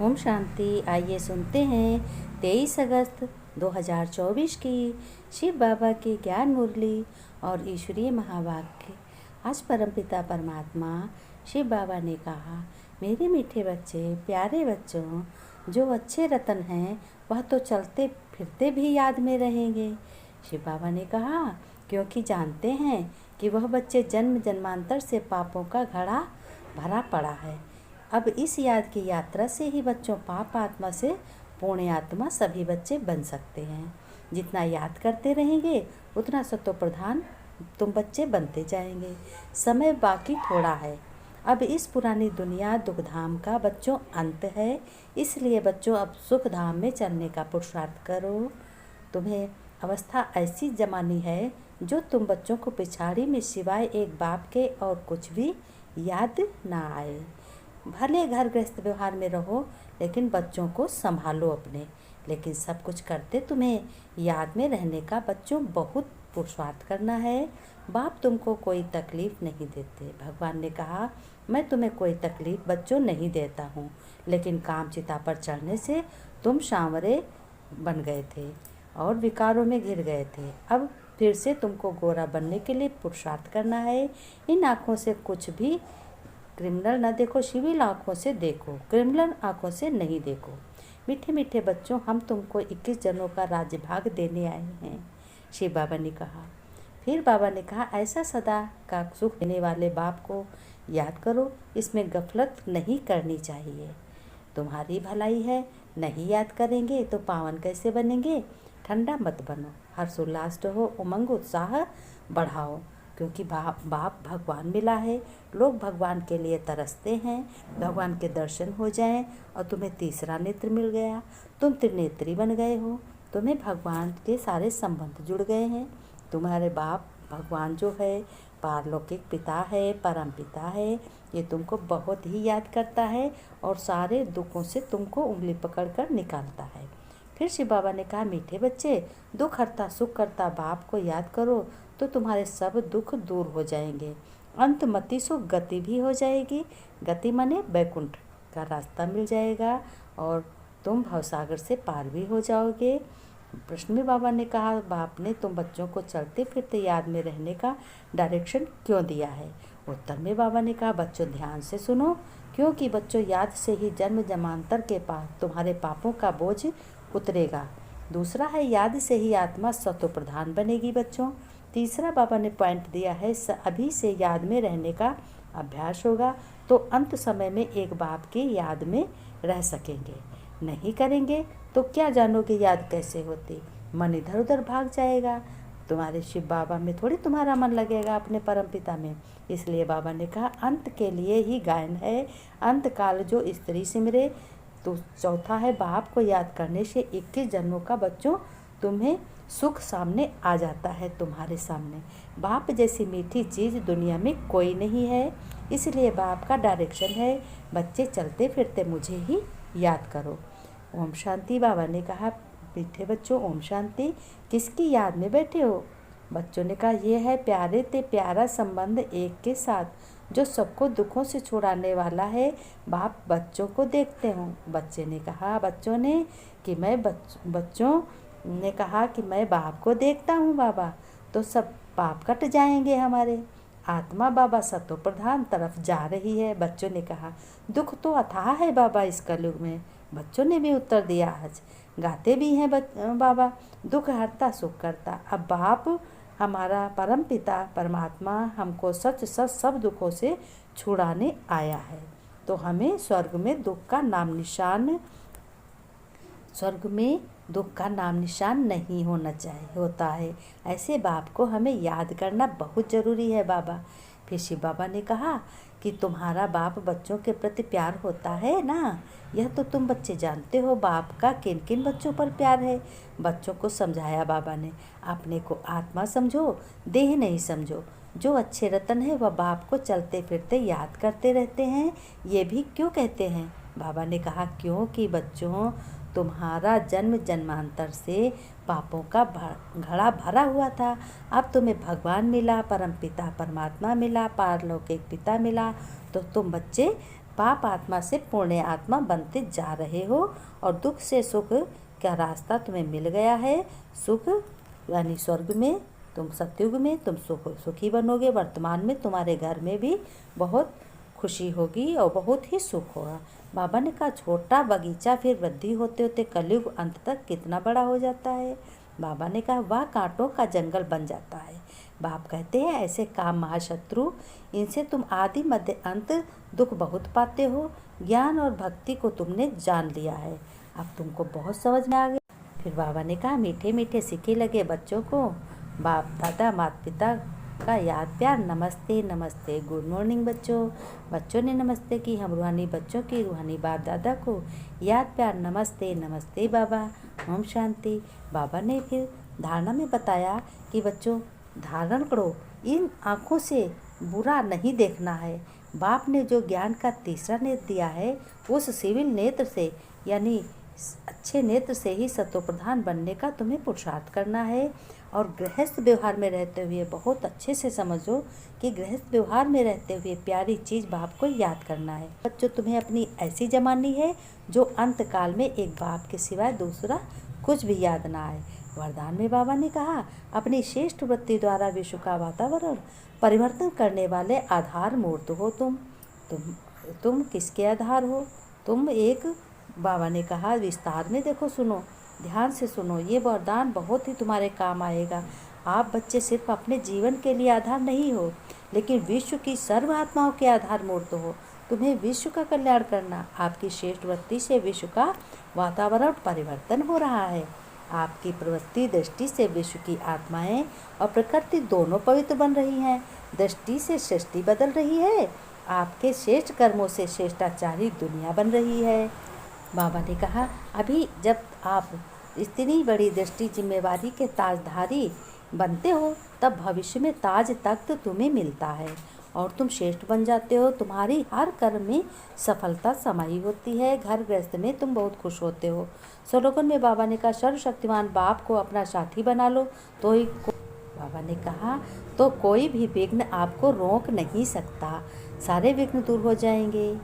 ओम शांति। आइए सुनते हैं 23 अगस्त 2024 की शिव बाबा की ज्ञान मुरली और ईश्वरीय महावाक्य। आज परमपिता परमात्मा शिव बाबा ने कहा, मेरे मीठे बच्चे, प्यारे बच्चों, जो अच्छे रतन हैं वह तो चलते फिरते भी याद में रहेंगे। शिव बाबा ने कहा, क्योंकि जानते हैं कि वह बच्चे जन्म जन्मांतर से पापों का घड़ा भरा पड़ा है। अब इस याद की यात्रा से ही बच्चों पाप आत्मा से पुण्य आत्मा सभी बच्चे बन सकते हैं। जितना याद करते रहेंगे उतना सत्व प्रधान तुम बच्चे बनते जाएंगे। समय बाकी थोड़ा है। अब इस पुरानी दुनिया दुखधाम का बच्चों अंत है, इसलिए बच्चों अब सुख धाम में चलने का पुरुषार्थ करो। तुम्हें अवस्था ऐसी जमानी है जो तुम बच्चों को पिछाड़ी में सिवाय एक बाप के और कुछ भी याद ना आए। भले घर गृहस्थ व्यवहार में रहो, लेकिन बच्चों को संभालो अपने। लेकिन सब कुछ करते तुम्हें याद में रहने का बच्चों बहुत पुरुषार्थ करना है। बाप तुमको कोई तकलीफ़ नहीं देते। भगवान ने कहा, मैं तुम्हें कोई तकलीफ़ बच्चों नहीं देता हूँ, लेकिन काम चिता पर चढ़ने से तुम सांवरे बन गए थे और विकारों में घिर गए थे। अब फिर से तुमको गोरा बनने के लिए पुरुषार्थ करना है। इन आँखों से कुछ भी क्रिमिनल न देखो, सिविल आँखों से देखो, क्रिमिनल आँखों से नहीं देखो। मीठे मीठे बच्चों, हम तुमको 21 जनों का राज्य भाग देने आए हैं, शिव बाबा ने कहा। फिर बाबा ने कहा, ऐसा सदा का सुख देने वाले बाप को याद करो, इसमें गफलत नहीं करनी चाहिए। तुम्हारी भलाई है, नहीं याद करेंगे तो पावन कैसे बनेंगे। ठंडा मत बनो, हर्षोल्लास रहो, उमंग उत्साह बढ़ाओ, क्योंकि बाप भगवान मिला है। लोग भगवान के लिए तरसते हैं, भगवान के दर्शन हो जाएं और तुम्हें तीसरा नेत्र मिल गया, तुम त्रिनेत्री बन गए हो, तुम्हें भगवान के सारे संबंध जुड़ गए हैं। तुम्हारे बाप भगवान जो है पारलौकिक पिता है, परम पिता है, ये तुमको बहुत ही याद करता है और सारे दुखों से तुमको उंगली पकड़कर निकालता है। फिर शिव बाबा ने कहा, मीठे बच्चे, दुख हरता सुख करता बाप को याद करो तो तुम्हारे सब दुख दूर हो जाएंगे। अंत मति सो गति भी हो जाएगी। गति माने बैकुंठ का रास्ता मिल जाएगा और तुम भवसागर से पार भी हो जाओगे। प्रश्न में बाबा ने कहा, बाप ने तुम बच्चों को चलते फिरते याद में रहने का डायरेक्शन क्यों दिया है। उत्तर में बाबा ने कहा, बच्चों ध्यान से सुनो, क्योंकि बच्चों याद से ही जन्म जन्मांतर के पास तुम्हारे पापों का बोझ उतरेगा। दूसरा है, याद से ही आत्मा सत्व प्रधान बनेगी बच्चों। तीसरा बाबा ने पॉइंट दिया है, अभी से याद में रहने का अभ्यास होगा तो अंत समय में एक बाप की याद में रह सकेंगे। नहीं करेंगे तो क्या जानोगे याद कैसे होती। मन इधर उधर भाग जाएगा। तुम्हारे शिव बाबा में थोड़ी तुम्हारा मन लगेगा, अपने परम पिता में। इसलिए बाबा ने कहा, अंत के लिए ही गायन है। अंत काल जो स्त्री सिमरे। तो चौथा है, बाप को याद करने से 21 जन्मों का बच्चों तुम्हें सुख सामने आ जाता है। तुम्हारे सामने बाप जैसी मीठी चीज़ दुनिया में कोई नहीं है। इसलिए बाप का डायरेक्शन है, बच्चे चलते फिरते मुझे ही याद करो। ओम शांति। बाबा ने कहा, मीठे बच्चों, ओम शांति। किसकी याद में बैठे हो। बच्चों ने कहा, यह है प्यारे ते प्यारा संबंध एक के साथ जो सबको दुखों से छुड़ाने वाला है। बाप बच्चों को देखते हो। बच्चे ने कहा, बच्चों ने कि मैं बच्चों ने कहा कि मैं बाप को देखता हूँ बाबा, तो सब पाप कट जाएंगे हमारे। आत्मा बाबा सत्व प्रधान तरफ जा रही है। बच्चों ने कहा, दुख तो अथाह है बाबा इस कलयुग में। बच्चों ने भी उत्तर दिया, आज गाते भी हैं बाबा, दुख हरता सुख करता। अब बाप हमारा परम पिता परमात्मा हमको सच सच सब दुखों से छुड़ाने आया है, तो हमें स्वर्ग में दुख का नाम निशान नहीं होता है। ऐसे बाप को हमें याद करना बहुत ज़रूरी है बाबा। फिर शिव बाबा ने कहा कि तुम्हारा बाप बच्चों के प्रति प्यार होता है ना, यह तो तुम बच्चे जानते हो बाप का किन किन बच्चों पर प्यार है। बच्चों को समझाया बाबा ने, अपने को आत्मा समझो, देह नहीं समझो। जो अच्छे रतन है वह बाप को चलते फिरते याद करते रहते हैं। ये भी क्यों कहते हैं। बाबा ने कहा, क्योंकि बच्चों तुम्हारा जन्म जन्मांतर से पापों का घड़ा भरा हुआ था। अब तुम्हें भगवान मिला, परम पिता परमात्मा मिला, पारलौकिक पिता मिला, तो तुम बच्चे पाप आत्मा से पुण्य आत्मा बनते जा रहे हो और दुख से सुख का रास्ता तुम्हें मिल गया है। सुख यानी स्वर्ग में, तुम सतयुग में तुम सुखी बनोगे। वर्तमान में तुम्हारे घर में भी बहुत खुशी होगी और बहुत ही सुख होगा। बाबा ने कहा छोटा बगीचा फिर वृद्धि होते होते कलयुग अंत तक कितना बड़ा हो जाता है। बाबा ने कहा वह कांटों का जंगल बन जाता है। बाप कहते हैं ऐसे काम महाशत्रु, इनसे तुम आदि मध्य अंत दुख बहुत पाते हो। ज्ञान और भक्ति को तुमने जान लिया है, अब तुमको बहुत समझ में आ गया। फिर बाबा ने कहा मीठे मीठे सिक्के लगे बच्चों को बाप दादा माता पिता का याद प्यार नमस्ते नमस्ते। गुड मॉर्निंग बच्चों। बच्चों ने नमस्ते की। हम रूहानी बच्चों की रूहानी बाप दादा को याद प्यार नमस्ते नमस्ते बाबा। ओम शांति। बाबा ने फिर धारणा में बताया कि बच्चों धारण करो, इन आँखों से बुरा नहीं देखना है। बाप ने जो ज्ञान का तीसरा नेत्र दिया है उस सिविल नेत्र से यानी अच्छे नेत्र से ही सत्वप्रधान बनने का तुम्हें पुरुषार्थ करना है। और गृहस्थ व्यवहार में रहते हुए बहुत अच्छे से समझो कि गृहस्थ व्यवहार में रहते हुए प्यारी चीज़ बाप को याद करना है। बच्चों तुम्हें अपनी ऐसी जमानी है जो अंत काल में एक बाप के सिवाय दूसरा कुछ भी याद ना आए। वरदान में बाबा ने कहा अपनी श्रेष्ठ वृत्ति द्वारा विश्व का वातावरण परिवर्तन करने वाले आधार मूर्त हो तुम किसके आधार हो? तुम एक, बाबा ने कहा विस्तार में देखो, सुनो, ध्यान से सुनो, ये वरदान बहुत ही तुम्हारे काम आएगा। आप बच्चे सिर्फ अपने जीवन के लिए आधार नहीं हो, लेकिन विश्व की सर्व आत्माओं के आधार मूर्त हो। तुम्हें विश्व का कल्याण करना, आपकी श्रेष्ठ वृत्ति से विश्व का वातावरण परिवर्तन हो रहा है। आपकी प्रवृत्ति दृष्टि से विश्व की आत्माएं और प्रकृति दोनों पवित्र बन रही हैं। दृष्टि से सृष्टि बदल रही है। आपके श्रेष्ठ कर्मों से श्रेष्ठाचारी दुनिया बन रही है। बाबा ने कहा अभी जब आप इतनी बड़ी दृष्टि जिम्मेवारी के ताजधारी बनते हो तब भविष्य में ताज तख्त तुम्हें मिलता है और तुम श्रेष्ठ बन जाते हो। तुम्हारी हर कर्म में सफलता समाई होती है। घर गृहस्थ में तुम बहुत खुश होते हो। स्लोगन में बाबा ने कहा सर्वशक्तिमान बाप को अपना साथी बना लो तो ही बाबा ने कहा तो कोई भी विघ्न आपको रोक नहीं सकता। सारे विघ्न दूर हो जाएंगे।